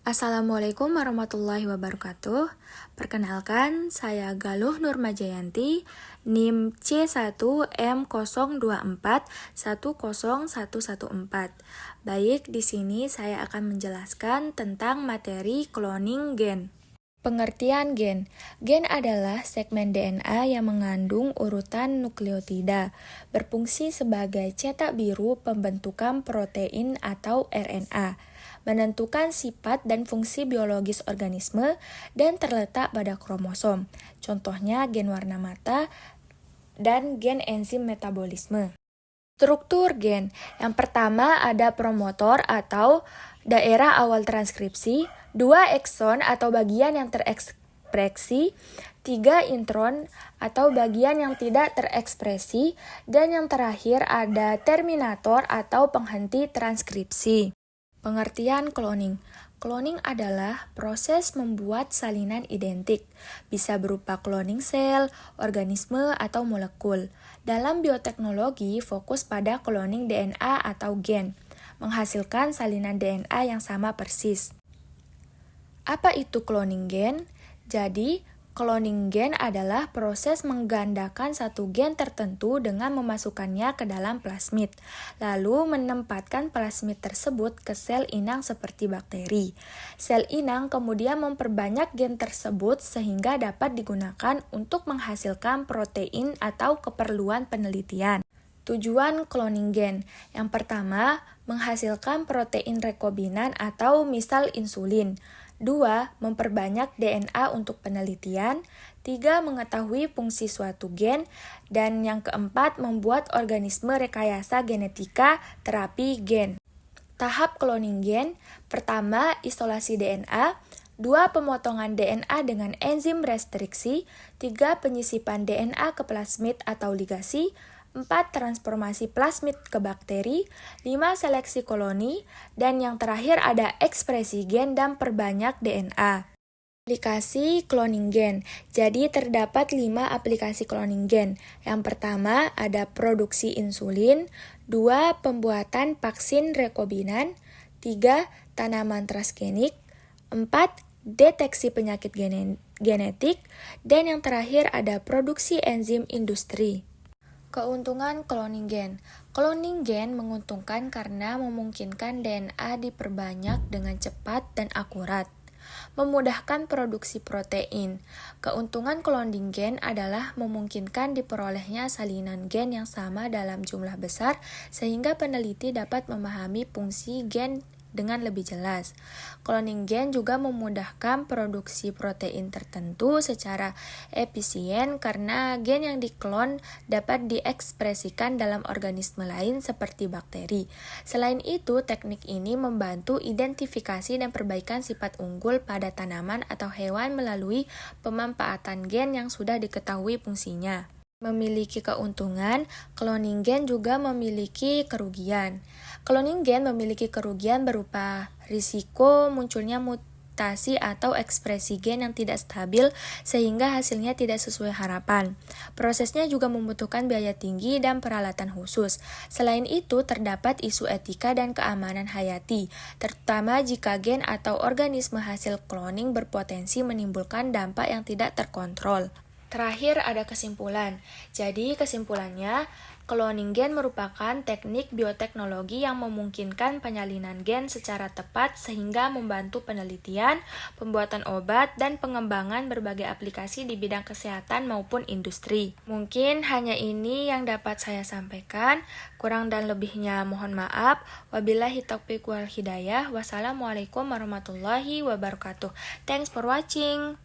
Assalamualaikum warahmatullahi wabarakatuh. Perkenalkan, saya Galuh Nurmajayanti, NIM C1M024-10114. Baik, di sini saya akan menjelaskan tentang materi cloning gen. Pengertian gen. Gen adalah segmen DNA yang mengandung urutan nukleotida, berfungsi sebagai cetak biru pembentukan protein atau RNA, menentukan sifat dan fungsi biologis organisme, dan terletak pada kromosom. Contohnya gen warna mata dan gen enzim metabolisme. Struktur gen. Yang pertama ada promotor atau daerah awal transkripsi, 2 ekson atau bagian yang terekspresi, 3 intron atau bagian yang tidak terekspresi, dan yang terakhir ada terminator atau penghenti transkripsi. Pengertian cloning. Cloning adalah proses membuat salinan identik, bisa berupa cloning sel, organisme, atau molekul. Dalam bioteknologi, fokus pada cloning DNA atau gen, menghasilkan salinan DNA yang sama persis. Apa itu cloning gen? Jadi, cloning gen adalah proses menggandakan satu gen tertentu dengan memasukkannya ke dalam plasmid, lalu menempatkan plasmid tersebut ke sel inang seperti bakteri. Sel inang kemudian memperbanyak gen tersebut sehingga dapat digunakan untuk menghasilkan protein atau keperluan penelitian. Tujuan cloning gen. Yang pertama, menghasilkan protein rekombinan atau misal insulin. 2. Memperbanyak DNA untuk penelitian. 3. Mengetahui fungsi suatu gen. Dan yang keempat, membuat organisme rekayasa genetika terapi gen. Tahap cloning gen. Pertama, isolasi DNA. 2. Pemotongan DNA dengan enzim restriksi. 3. Penyisipan DNA ke plasmid atau ligasi. 4. Transformasi plasmid ke bakteri. 5. Seleksi koloni. Dan yang terakhir ada ekspresi gen dan perbanyak DNA. Aplikasi cloning gen. Jadi terdapat 5 aplikasi cloning gen. Yang pertama ada produksi insulin. 2. Pembuatan vaksin rekombinan. 3. Tanaman transgenik. 4. Deteksi penyakit genetik. Dan yang terakhir ada produksi enzim industri. Keuntungan cloning gen. Cloning gen menguntungkan karena memungkinkan DNA diperbanyak dengan cepat dan akurat, memudahkan produksi protein. Keuntungan cloning gen adalah memungkinkan diperolehnya salinan gen yang sama dalam jumlah besar sehingga peneliti dapat memahami fungsi gen dengan lebih jelas. Cloning gen juga memudahkan produksi protein tertentu secara efisien karena gen yang diklon dapat diekspresikan dalam organisme lain seperti bakteri. Selain itu, teknik ini membantu identifikasi dan perbaikan sifat unggul pada tanaman atau hewan melalui pemanfaatan gen yang sudah diketahui fungsinya. Memiliki keuntungan, cloning gen juga memiliki kerugian. Cloning gen memiliki kerugian berupa risiko munculnya mutasi atau ekspresi gen yang tidak stabil sehingga hasilnya tidak sesuai harapan. Prosesnya juga membutuhkan biaya tinggi dan peralatan khusus. Selain itu, terdapat isu etika dan keamanan hayati, terutama jika gen atau organisme hasil cloning berpotensi menimbulkan dampak yang tidak terkontrol. Terakhir ada kesimpulan. Jadi kesimpulannya, cloning gen merupakan teknik bioteknologi yang memungkinkan penyalinan gen secara tepat sehingga membantu penelitian, pembuatan obat, dan pengembangan berbagai aplikasi di bidang kesehatan maupun industri. Mungkin hanya ini yang dapat saya sampaikan. Kurang dan lebihnya mohon maaf. Wabillahi taufiq wal hidayah. Wassalamualaikum warahmatullahi wabarakatuh. Thanks for watching.